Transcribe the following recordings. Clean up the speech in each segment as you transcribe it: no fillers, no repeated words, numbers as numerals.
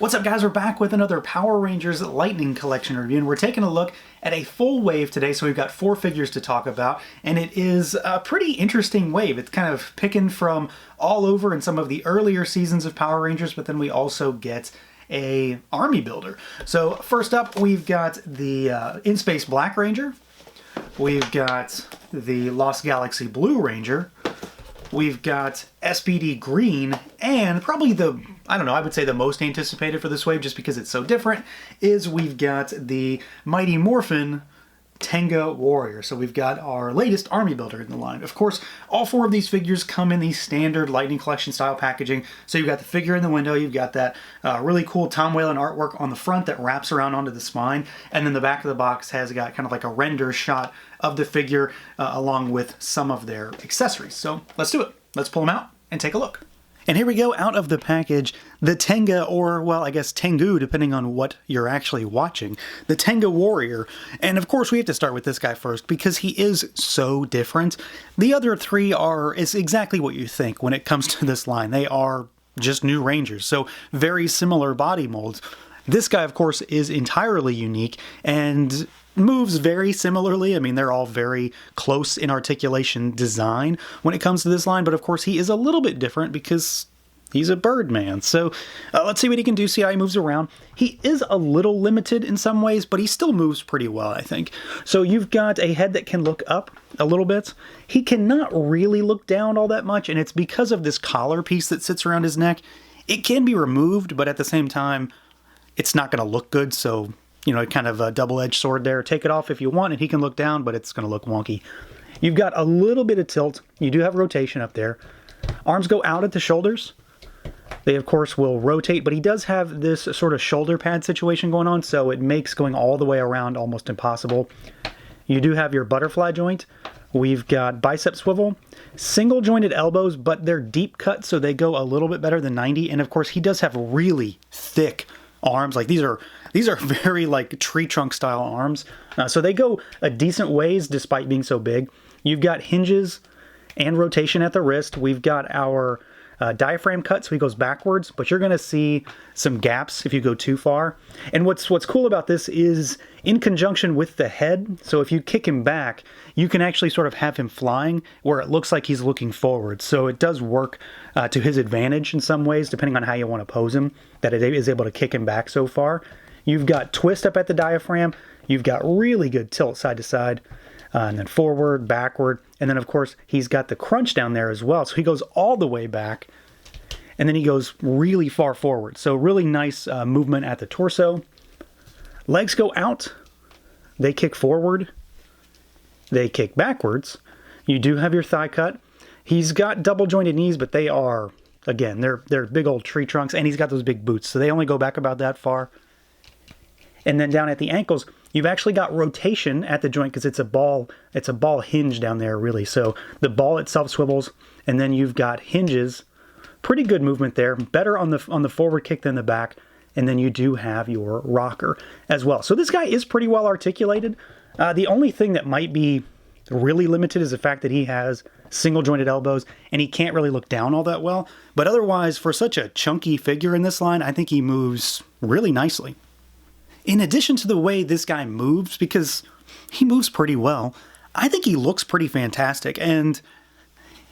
What's up, guys? We're back with another Power Rangers Lightning Collection review, and we're taking a look at a full wave today. So we've got 4 figures to talk about, and it is a pretty interesting wave. It's kind of picking from all over in some of the earlier seasons of Power Rangers, but then we also get a army builder. So first up, we've got the InSpace Black Ranger. We've got the Lost Galaxy Blue Ranger. We've got Spd Green, and probably I would say the most anticipated for this wave, just because it's so different, is we've got the mighty Morphin Tango Warrior. So we've got our latest army builder in the line. Of course, all 4 of these figures come in the standard Lightning Collection style packaging. So you've got the figure in the window, you've got that really cool Tom Whalen artwork on the front that wraps around onto the spine, and then the back of the box has got kind of like a render shot of the figure along with some of their accessories. So let's do it. Let's pull them out and take a look. And here we go, out of the package, the Tenga, or, well, I guess Tengu, depending on what you're actually watching, the Tango Warrior. And of course, we have to start with this guy first, because he is so different. The other 3 is exactly what you think when it comes to this line. They are just new Rangers, so very similar body molds. This guy, of course, is entirely unique, and moves very similarly. I mean, they're all very close in articulation design when it comes to this line, but of course he is a little bit different because he's a Birdman. So let's see what he can do, see how he moves around. He is a little limited in some ways, but he still moves pretty well, I think. So you've got a head that can look up a little bit. He cannot really look down all that much, and it's because of this collar piece that sits around his neck. It can be removed, but at the same time, it's not going to look good, so you know, kind of a double-edged sword there. Take it off if you want, and he can look down, but it's going to look wonky. You've got a little bit of tilt. You do have rotation up there. Arms go out at the shoulders. They, of course, will rotate, but he does have this sort of shoulder pad situation going on, so it makes going all the way around almost impossible. You do have your butterfly joint. We've got bicep swivel, single-jointed elbows, but they're deep cut, so they go a little bit better than 90. And, of course, he does have really thick arms. Like, these are very like tree trunk style arms. So they go a decent ways despite being so big. You've got hinges and rotation at the wrist. We've got our diaphragm cut, so he goes backwards, but you're going to see some gaps if you go too far. And what's cool about this is in conjunction with the head, so if you kick him back, you can actually sort of have him flying where it looks like he's looking forward. So it does work to his advantage in some ways, depending on how you want to pose him, that it is able to kick him back so far. You've got twist up at the diaphragm. You've got really good tilt side to side, and then forward, backward. And then, of course, he's got the crunch down there as well. So he goes all the way back, and then he goes really far forward. So really nice movement at the torso. Legs go out. They kick forward. They kick backwards. You do have your thigh cut. He's got double jointed knees, but they are, again, they're big old tree trunks, and he's got those big boots. So they only go back about that far. And then down at the ankles, you've actually got rotation at the joint because it's a ball hinge down there, really. So the ball itself swivels, and then you've got hinges. Pretty good movement there. Better on the forward kick than the back. And then you do have your rocker as well. So this guy is pretty well articulated. The only thing that might be really limited is the fact that he has single jointed elbows and he can't really look down all that well. But otherwise, for such a chunky figure in this line, I think he moves really nicely. In addition to the way this guy moves, because he moves pretty well, I think he looks pretty fantastic. And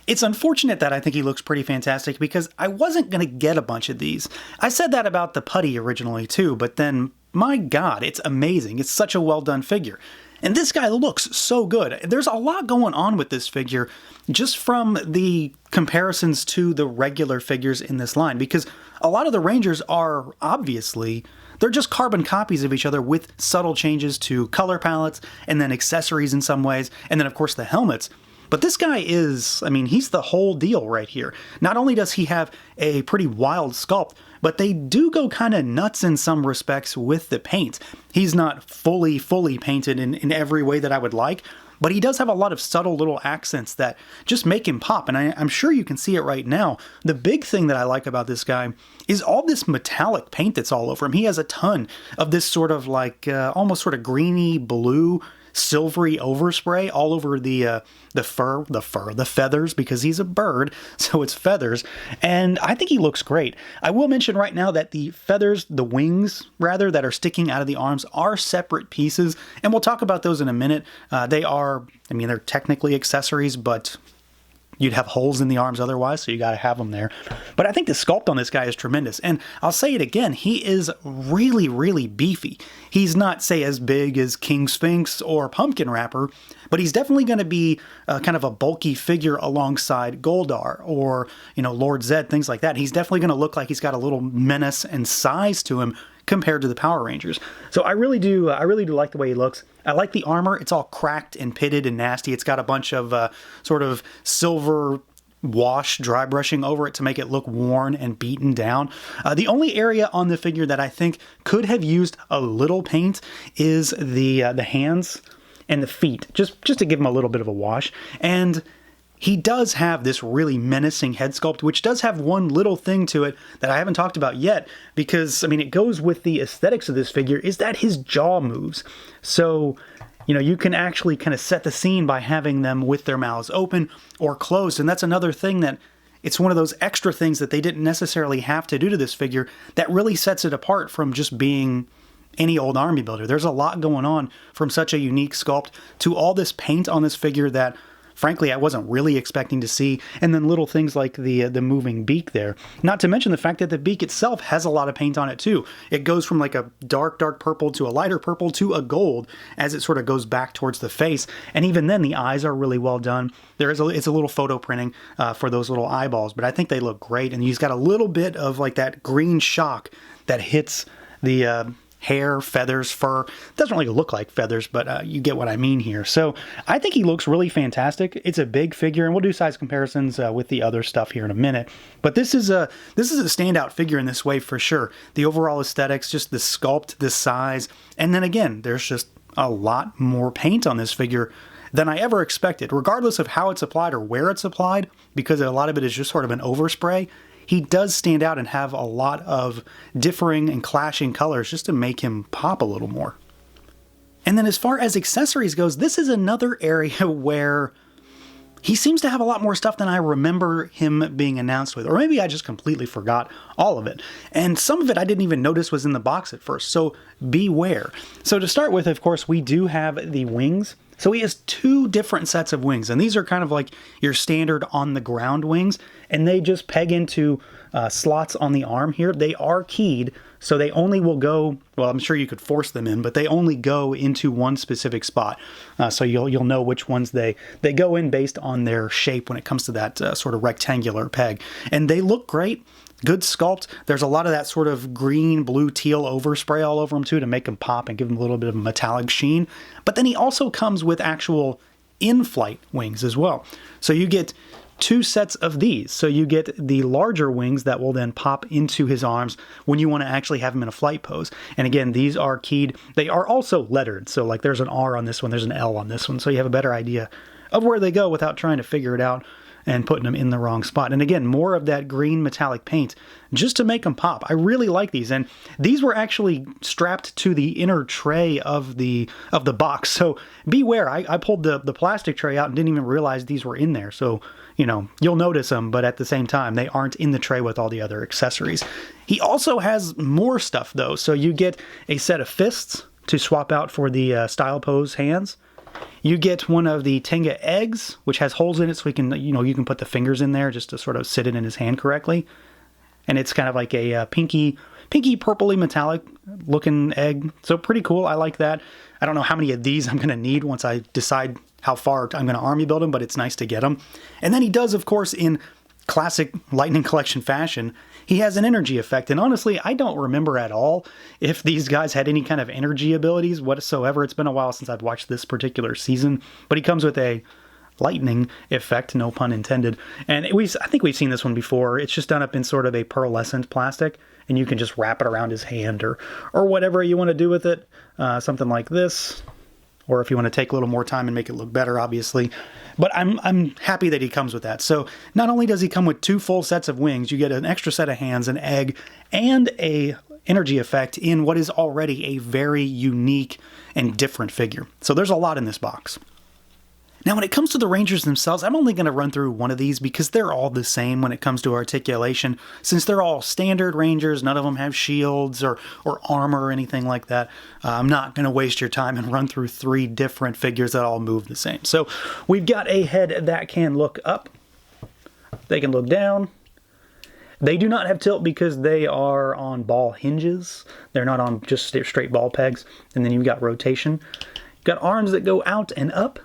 it's unfortunate that I think he looks pretty fantastic because I wasn't going to get a bunch of these. I said that about the Putty originally too, but then, my God, it's amazing. It's such a well-done figure. And this guy looks so good. There's a lot going on with this figure just from the comparisons to the regular figures in this line, because a lot of the Rangers are obviously, they're just carbon copies of each other with subtle changes to color palettes and then accessories in some ways, and then of course the helmets. But this guy is, I mean, he's the whole deal right here. Not only does he have a pretty wild sculpt, but they do go kind of nuts in some respects with the paint. He's not fully painted in every way that I would like, but he does have a lot of subtle little accents that just make him pop, and I'm sure you can see it right now. The big thing that I like about this guy is all this metallic paint that's all over him. He has a ton of this sort of like almost sort of greeny blue silvery overspray all over the feathers, because he's a bird, so it's feathers, and I think he looks great. I will mention right now that the feathers, the wings rather, that are sticking out of the arms are separate pieces, and we'll talk about those in a minute. They're technically accessories, but you'd have holes in the arms otherwise, so you got to have them there. But I think the sculpt on this guy is tremendous. And I'll say it again, he is really, really beefy. He's not, say, as big as King Sphinx or Pumpkin Wrapper, but he's definitely going to be kind of a bulky figure alongside Goldar or, Lord Zed, things like that. He's definitely going to look like he's got a little menace and size to him compared to the Power Rangers. So I really do like the way he looks. I like the armor. It's all cracked and pitted and nasty. It's got a bunch of sort of silver wash dry brushing over it to make it look worn and beaten down. The only area on the figure that I think could have used a little paint is the hands and the feet, just to give him a little bit of a wash. And he does have this really menacing head sculpt, which does have one little thing to it that I haven't talked about yet, because, it goes with the aesthetics of this figure, is that his jaw moves. So, you can actually kind of set the scene by having them with their mouths open or closed, and that's another thing that it's one of those extra things that they didn't necessarily have to do to this figure that really sets it apart from just being any old army builder. There's a lot going on, from such a unique sculpt to all this paint on this figure that, frankly, I wasn't really expecting to see, and then little things like the moving beak there. Not to mention the fact that the beak itself has a lot of paint on it too. It goes from like a dark purple to a lighter purple to a gold as it sort of goes back towards the face, and even then the eyes are really well done. It's a little photo printing for those little eyeballs, but I think they look great, and he's got a little bit of like that green shock that hits the hair, feathers, fur. It doesn't really look like feathers, but you get what I mean here. So I think he looks really fantastic. It's a big figure, and we'll do size comparisons with the other stuff here in a minute. But this is a standout figure in this way for sure. The overall aesthetics, just the sculpt, the size, and then again, there's just a lot more paint on this figure than I ever expected, regardless of how it's applied or where it's applied, because a lot of it is just sort of an overspray. He does stand out and have a lot of differing and clashing colors just to make him pop a little more. And then as far as accessories goes, this is another area where he seems to have a lot more stuff than I remember him being announced with. Or maybe I just completely forgot all of it. And some of it I didn't even notice was in the box at first, so beware. So to start with, of course, we do have the wings. So he has two different sets of wings, and these are kind of like your standard on-the-ground wings, and they just peg into slots on the arm here. They are keyed, so they only will go, well, I'm sure you could force them in, but they only go into one specific spot. So you'll know which ones they go in based on their shape when it comes to that sort of rectangular peg. And they look great. Good sculpt. There's a lot of that sort of green, blue, teal overspray all over him too to make him pop and give him a little bit of a metallic sheen. But then he also comes with actual in-flight wings as well. So you get two sets of these. So you get the larger wings that will then pop into his arms when you want to actually have him in a flight pose. And again, these are keyed. They are also lettered. So like there's an R on this one, there's an L on this one. So you have a better idea of where they go without trying to figure it out and putting them in the wrong spot. And again, more of that green metallic paint just to make them pop. I really like these, and these were actually strapped to the inner tray of the box. So beware, I pulled the plastic tray out and didn't even realize these were in there. So, you'll notice them, but at the same time, they aren't in the tray with all the other accessories. He also has more stuff though. So you get a set of fists to swap out for the style pose hands. You get one of the Tenga eggs, which has holes in it, so you can put the fingers in there just to sort of sit it in his hand correctly. And it's kind of like a pinky purpley metallic looking egg. So pretty cool. I like that. I don't know how many of these I'm going to need once I decide how far I'm going to army build him, but it's nice to get them. And then he does, of course, in classic Lightning Collection fashion, he has an energy effect. And honestly, I don't remember at all if these guys had any kind of energy abilities whatsoever. It's been a while since I've watched this particular season, but he comes with a lightning effect, no pun intended. And I think we've seen this one before. It's just done up in sort of a pearlescent plastic, and you can just wrap it around his hand or whatever you want to do with it. Something like this. Or if you want to take a little more time and make it look better, obviously. But I'm happy that he comes with that. So not only does he come with two full sets of wings, you get an extra set of hands, an egg, and a energy effect in what is already a very unique and different figure. So there's a lot in this box. Now, when it comes to the Rangers themselves, I'm only going to run through one of these because they're all the same when it comes to articulation. Since they're all standard Rangers, none of them have shields or armor or anything like that. I'm not going to waste your time and run through 3 different figures that all move the same. So we've got a head that can look up. They can look down. They do not have tilt because they are on ball hinges. They're not on just straight ball pegs. And then you've got rotation. You've got arms that go out and up.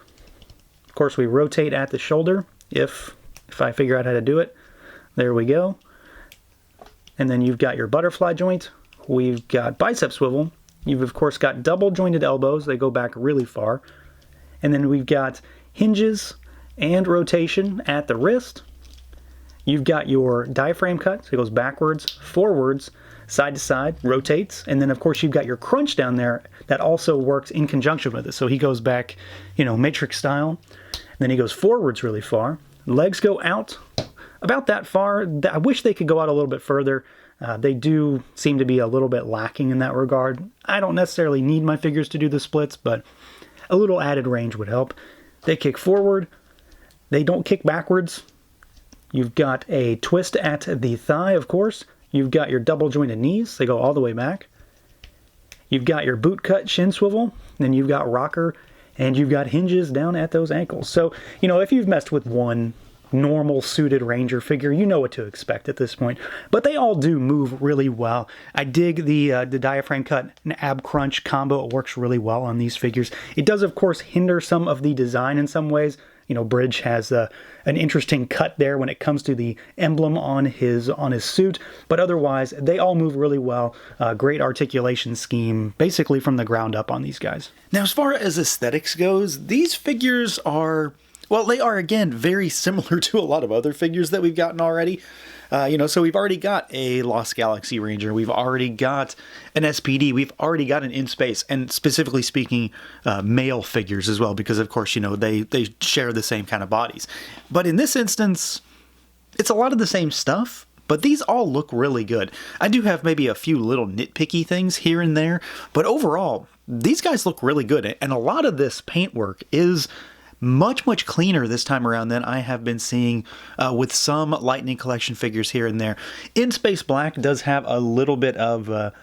Of course, we rotate at the shoulder if I figure out how to do it. There we go. And then you've got your butterfly joint. We've got bicep swivel. You've, of course, got double jointed elbows. They go back really far. And then we've got hinges and rotation at the wrist. You've got your diaphragm cut, so it goes backwards, forwards, side to side, rotates, and then of course you've got your crunch down there that also works in conjunction with it. So he goes back, matrix style, and then he goes forwards really far. Legs go out about that far. I wish they could go out a little bit further. They do seem to be a little bit lacking in that regard. I don't necessarily need my figures to do the splits, but a little added range would help. They kick forward. They don't kick backwards. You've got a twist at the thigh, of course. You've got your double jointed knees. They go all the way back. You've got your boot cut shin swivel. Then you've got rocker. And you've got hinges down at those ankles. So, if you've messed with one normal suited Ranger figure, you know what to expect at this point. But they all do move really well. I dig the diaphragm cut and ab crunch combo. It works really well on these figures. It does, of course, hinder some of the design in some ways. Bridge has an interesting cut there when it comes to the emblem on his suit, but otherwise they all move really well. Great articulation scheme, basically from the ground up on these guys. Now, as far as aesthetics goes, these figures are, well, they are again very similar to a lot of other figures that we've gotten already. So we've already got a Lost Galaxy Ranger, we've already got an SPD, we've already got an InSpace, and specifically speaking, male figures as well, because of course, they share the same kind of bodies. But in this instance, it's a lot of the same stuff, but these all look really good. I do have maybe a few little nitpicky things here and there, but overall, these guys look really good, and a lot of this paintwork is much cleaner this time around than I have been seeing with some Lightning Collection figures here and there. InSpace Black does have a little bit of,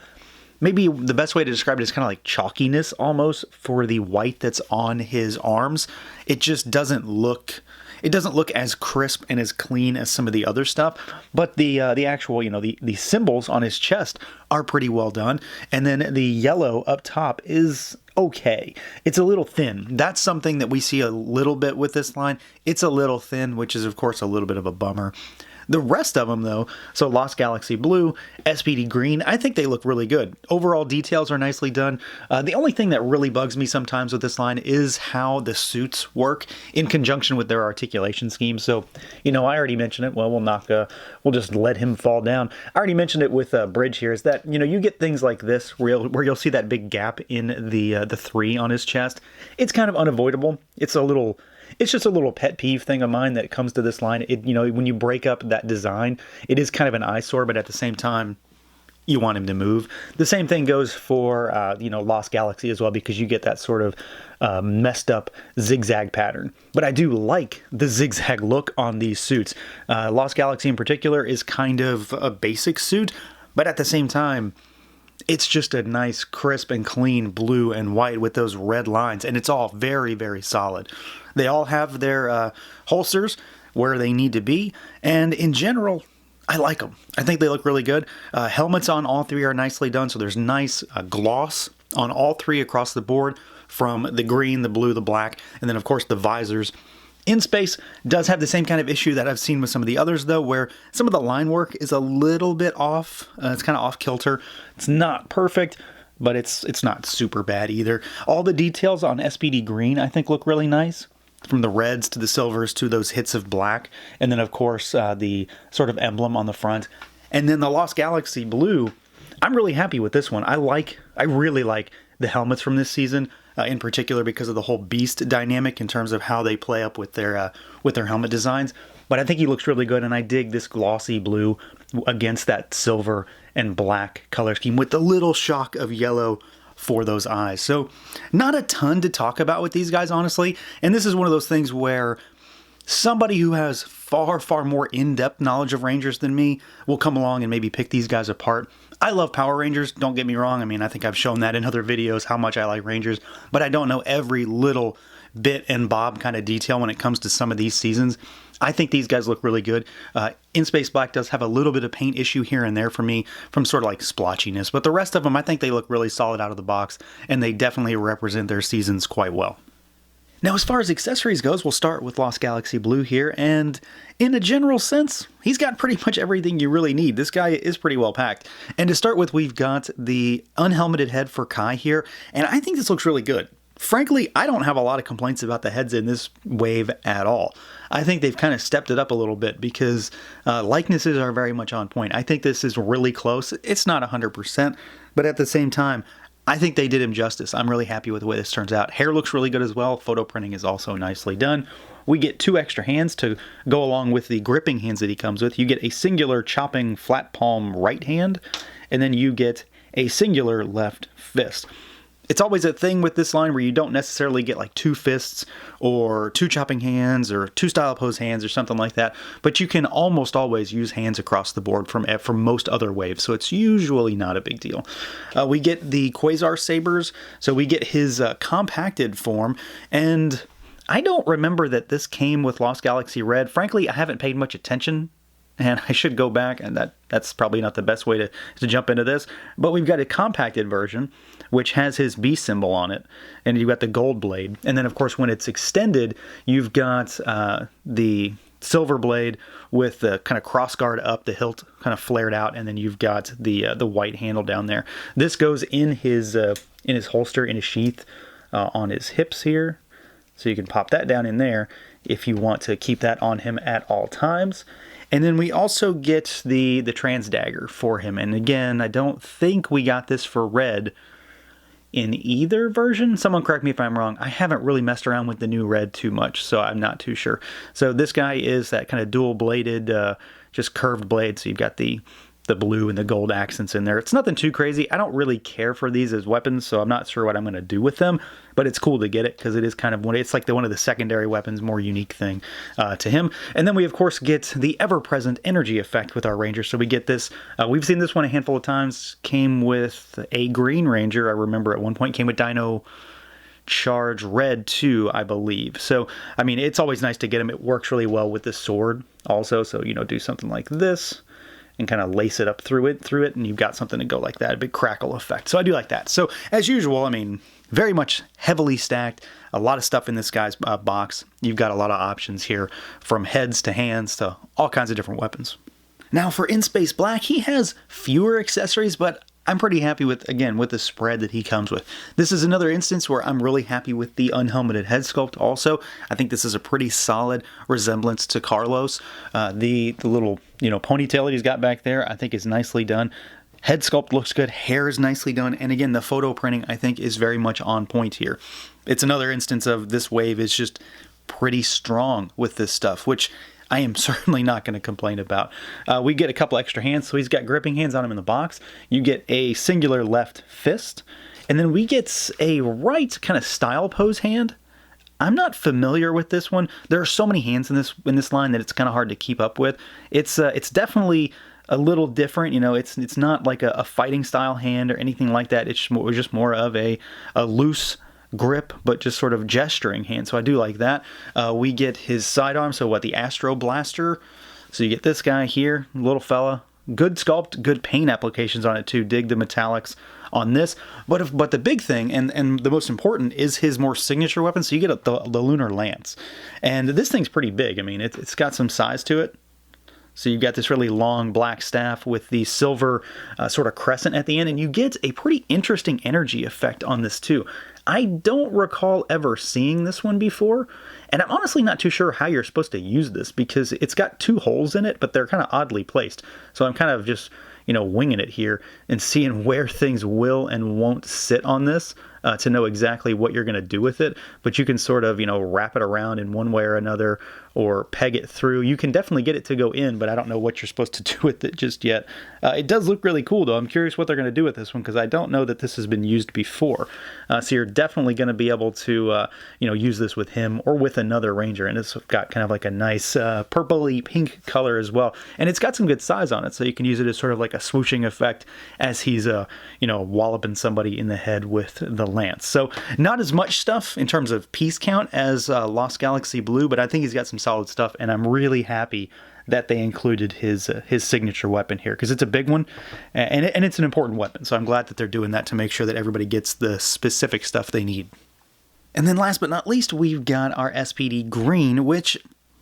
maybe the best way to describe it is kind of like chalkiness almost for the white that's on his arms. It just doesn't look... It doesn't look as crisp and as clean as some of the other stuff, but the actual, the symbols on his chest are pretty well done. And then the yellow up top is okay. It's a little thin. That's something that we see a little bit with this line. It's a little thin, which is of course a little bit of a bummer. The rest of them, though, so Lost Galaxy Blue, Spd Green, I think they look really good. Overall details are nicely done. The only thing that really bugs me sometimes with this line is how the suits work in conjunction with their articulation scheme. So, I already mentioned it. Well, we'll just let him fall down. I already mentioned it with Bridge here, is that, you get things like this where you'll see that big gap in the 3 on his chest. It's kind of unavoidable. It's just a little pet peeve thing of mine that comes to this line. When you break up that design, it is kind of an eyesore, but at the same time, you want him to move. The same thing goes for, Lost Galaxy as well, because you get that sort of messed up zigzag pattern. But I do like the zigzag look on these suits. Lost Galaxy in particular is kind of a basic suit, but at the same time, it's just a nice, crisp and clean blue and white with those red lines, and it's all very, very solid. They all have their holsters where they need to be, and in general, I like them. I think they look really good. Helmets on all 3 are nicely done, so there's nice gloss on all 3 across the board, from the green, the blue, the black, and then of course the visors. InSpace does have the same kind of issue that I've seen with some of the others, though, where some of the line work is a little bit off. It's kind of off kilter. It's not perfect, but it's not super bad either. All the details on Spd Green, I think, look really nice. From the reds to the silvers to those hits of black. And then, of course, the sort of emblem on the front. And then the Lost Galaxy Blue, I'm really happy with this one. I really like the helmets from this season. In particular because of the whole beast dynamic in terms of how they play up with their helmet designs. But I think he looks really good, and I dig this glossy blue against that silver and black color scheme with the little shock of yellow for those eyes. So not a ton to talk about with these guys, honestly. And this is one of those things where somebody who has far, far more in-depth knowledge of Rangers than me will come along and maybe pick these guys apart. I love Power Rangers, don't get me wrong. I mean, I think I've shown that in other videos, how much I like Rangers, but I don't know every little bit and bob kind of detail when it comes to some of these seasons. I think these guys look really good. InSpace Black does have a little bit of paint issue here and there for me from sort of like splotchiness, but the rest of them, I think they look really solid out of the box, and they definitely represent their seasons quite well. Now, as far as accessories goes, we'll start with Lost Galaxy Blue here, and in a general sense, he's got pretty much everything you really need. This guy is pretty well packed. And to start with, we've got the unhelmeted head for Kai here, and I think this looks really good. Frankly, I don't have a lot of complaints about the heads in this wave at all. I think they've kind of stepped it up a little bit because likenesses are very much on point. I think this is really close. It's not 100%, but at the same time, I think they did him justice. I'm really happy with the way this turns out. Hair looks really good as well. Photo printing is also nicely done. We get 2 extra hands to go along with the gripping hands that he comes with. You get a singular chopping flat palm right hand, and then you get a singular left fist. It's always a thing with this line where you don't necessarily get like 2 fists or 2 chopping hands or 2 style pose hands or something like that, but you can almost always use hands across the board from most other waves, so it's usually not a big deal. We get the Quasar Sabers, so we get his compacted form, and I don't remember that this came with Lost Galaxy Red. Frankly, I haven't paid much attention, and I should go back, and that's probably not the best way to jump into this, but we've got a compacted version, which has his B symbol on it, and you've got the gold blade, and then of course when it's extended, you've got the silver blade with the kind of cross guard up, the hilt kind of flared out, and then you've got the white handle down there. This goes in his holster, in his sheath, on his hips here, so you can pop that down in there if you want to keep that on him at all times. And then we also get the trans dagger for him. And again, I don't think we got this for red in either version. Someone correct me if I'm wrong. I haven't really messed around with the new red too much, so I'm not too sure. So this guy is that kind of dual bladed, just curved blade. So you've got the blue and the gold accents in there. It's nothing too crazy. I don't really care for these as weapons, so I'm not sure what I'm going to do with them, but it's cool to get it because it is kind of it's like one of the secondary weapons, more unique thing to him. And then we of course get the ever-present energy effect with our Ranger. So we get this, we've seen this one a handful of times, came with a Green Ranger. I remember at one point came with Dino Charge Red too, I believe. So, I mean, it's always nice to get him. It works really well with the sword also. So, do something like this and kind of lace it up through it, and you've got something to go like that, a big crackle effect. So I do like that. So as usual, I mean, very much heavily stacked, a lot of stuff in this guy's box. You've got a lot of options here, from heads to hands to all kinds of different weapons. Now for InSpace Black, he has fewer accessories, but I'm pretty happy with the spread that he comes with. This is another instance where I'm really happy with the unhelmeted head sculpt also. I think this is a pretty solid resemblance to Carlos. The little, ponytail that he's got back there, I think is nicely done. Head sculpt looks good, hair is nicely done, and again, the photo printing I think is very much on point here. It's another instance of this wave is just pretty strong with this stuff, which I am certainly not going to complain about. We get a couple extra hands, so he's got gripping hands on him in the box. You get a singular left fist, and then we get a right kind of style pose hand. I'm not familiar with this one. There are so many hands in this line that it's kind of hard to keep up with. It's definitely a little different. It's not like a fighting style hand or anything like that. It's just more of a loose grip, but just sort of gesturing hand. So I do like that. We get his sidearm, so the Astro Blaster. So you get this guy here, little fella. Good sculpt, good paint applications on it too. Dig the metallics on this. But the big thing, and the most important, is his more signature weapon. So you get the Lunar Lance. And this thing's pretty big. I mean, it's got some size to it. So you've got this really long black staff with the silver sort of crescent at the end, and you get a pretty interesting energy effect on this too. I don't recall ever seeing this one before, and I'm honestly not too sure how you're supposed to use this because it's got 2 holes in it, but they're kind of oddly placed. So I'm kind of just, winging it here and seeing where things will and won't sit on this. to know exactly what you're going to do with it, but you can sort of, wrap it around in one way or another, or peg it through. You can definitely get it to go in, but I don't know what you're supposed to do with it just yet. It does look really cool, though. I'm curious what they're going to do with this one, because I don't know that this has been used before. So you're definitely going to be able to, use this with him or with another ranger. And it's got kind of like a nice purpley pink color as well. And it's got some good size on it, so you can use it as sort of like a swooshing effect as he's, walloping somebody in the head with the lance. So not as much stuff in terms of piece count as Lost Galaxy Blue, but I think he's got some solid stuff, and I'm really happy that they included his signature weapon here, because it's a big one, and it's an important weapon. So I'm glad that they're doing that to make sure that everybody gets the specific stuff they need. And then last but not least, we've got our Spd Green, which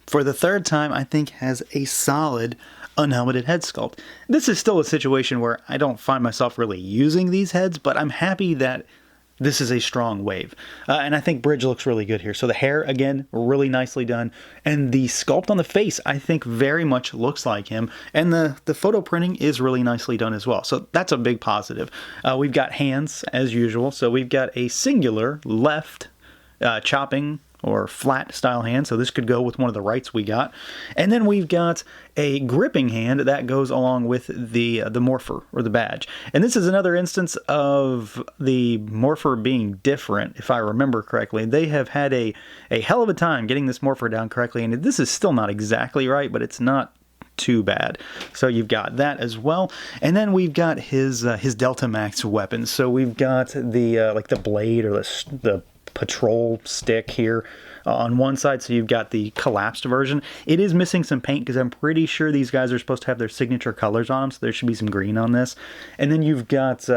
for the third time I think has a solid unhelmeted head sculpt. This is still a situation where I don't find myself really using these heads, but I'm happy that this is a strong wave. And I think Bridge looks really good here. So the hair, again, really nicely done. And the sculpt on the face, I think, very much looks like him. And the photo printing is really nicely done as well. So that's a big positive. We've got hands, as usual. So we've got a singular left chopping or flat style hand, so this could go with one of the rights we got. And then we've got a gripping hand that goes along with the morpher, or the badge. And this is another instance of the morpher being different, if I remember correctly. They have had a hell of a time getting this morpher down correctly, and this is still not exactly right, but it's not too bad. So you've got that as well. And then we've got his Delta Max weapon. So we've got the like the blade, or the patrol stick here on one side. So you've got the collapsed version. It is missing some paint, because I'm pretty sure these guys are supposed to have their signature colors on them, so there should be some green on this. And then you've got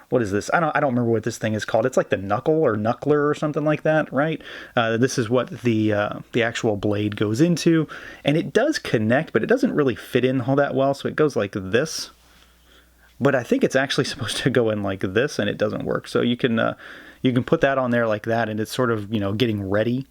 what is this? I don't remember what this thing is called. It's like the knuckle or knuckler or something like that, right? This is what the actual blade goes into, and it does connect, but it doesn't really fit in all that well. So it goes like this, but I think it's actually supposed to go in like this, and it doesn't work. So you can put that on there like that, and it's sort of, getting ready.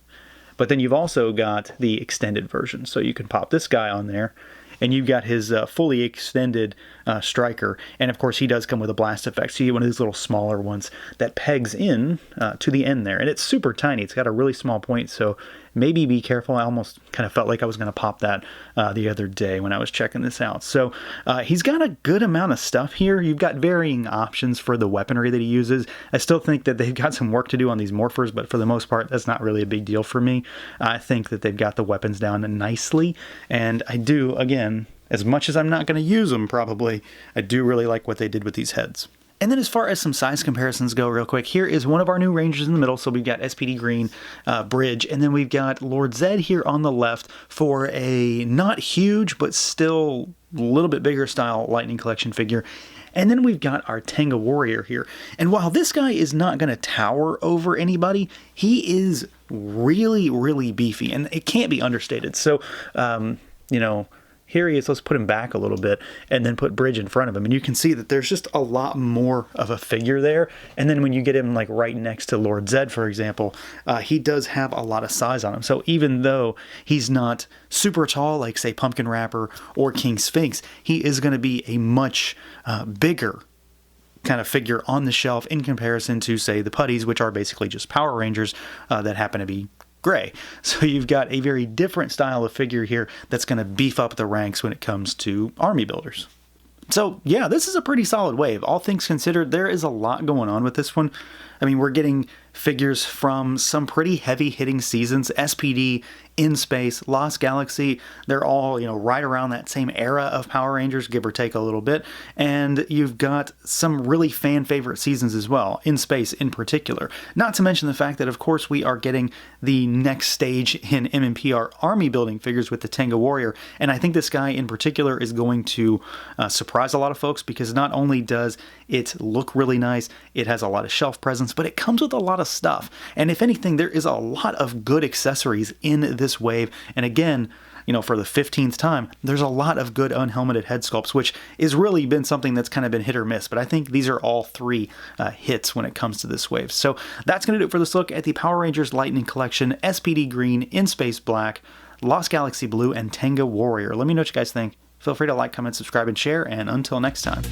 But then you've also got the extended version. So you can pop this guy on there, and you've got his fully extended striker. And of course, he does come with a blast effect. So you get one of these little smaller ones that pegs in to the end there. And it's super tiny. It's got a really small point, so maybe be careful. I almost kind of felt like I was going to pop that the other day when I was checking this out. So he's got a good amount of stuff here. You've got varying options for the weaponry that he uses. I still think that they've got some work to do on these morphers, but for the most part, that's not really a big deal for me. I think that they've got the weapons down nicely, and I do, again, as much as I'm not going to use them probably, I do really like what they did with these heads. And then as far as some size comparisons go real quick, here is one of our new Rangers in the middle. So we've got Spd Green, Bridge, and then we've got Lord Zed here on the left for a not huge, but still a little bit bigger style Lightning Collection figure. And then we've got our Tango Warrior here. And while this guy is not going to tower over anybody, he is really, really beefy, and it can't be understated. So, here he is. Let's put him back a little bit and then put Bridge in front of him. And you can see that there's just a lot more of a figure there. And then when you get him like right next to Lord Zed, for example, he does have a lot of size on him. So even though he's not super tall, like say Pumpkin Rapper or King Sphinx, he is going to be a much bigger kind of figure on the shelf in comparison to, say, the Putties, which are basically just Power Rangers that happen to be gray. So you've got a very different style of figure here that's going to beef up the ranks when it comes to army builders. So yeah, this is a pretty solid wave. All things considered, there is a lot going on with this one. I mean, we're getting figures from some pretty heavy-hitting seasons. SPD, InSpace, Lost Galaxy, they're all, right around that same era of Power Rangers, give or take a little bit. And you've got some really fan-favorite seasons as well, InSpace in particular. Not to mention the fact that, of course, we are getting the next stage in MMPR army building figures with the Tango Warrior. And I think this guy in particular is going to surprise a lot of folks, because not only does it look really nice, it has a lot of shelf presence, but it comes with a lot of stuff. And if anything, there is a lot of good accessories in this wave. And again, for the 15th time, there's a lot of good unhelmeted head sculpts, which has really been something that's kind of been hit or miss. But I think these are all three hits when it comes to this wave. So that's going to do it for this look at the Power Rangers Lightning Collection, SPD Green, InSpace Black, Lost Galaxy Blue, and Tango Warrior. Let me know what you guys think. Feel free to like, comment, subscribe, and share. And until next time.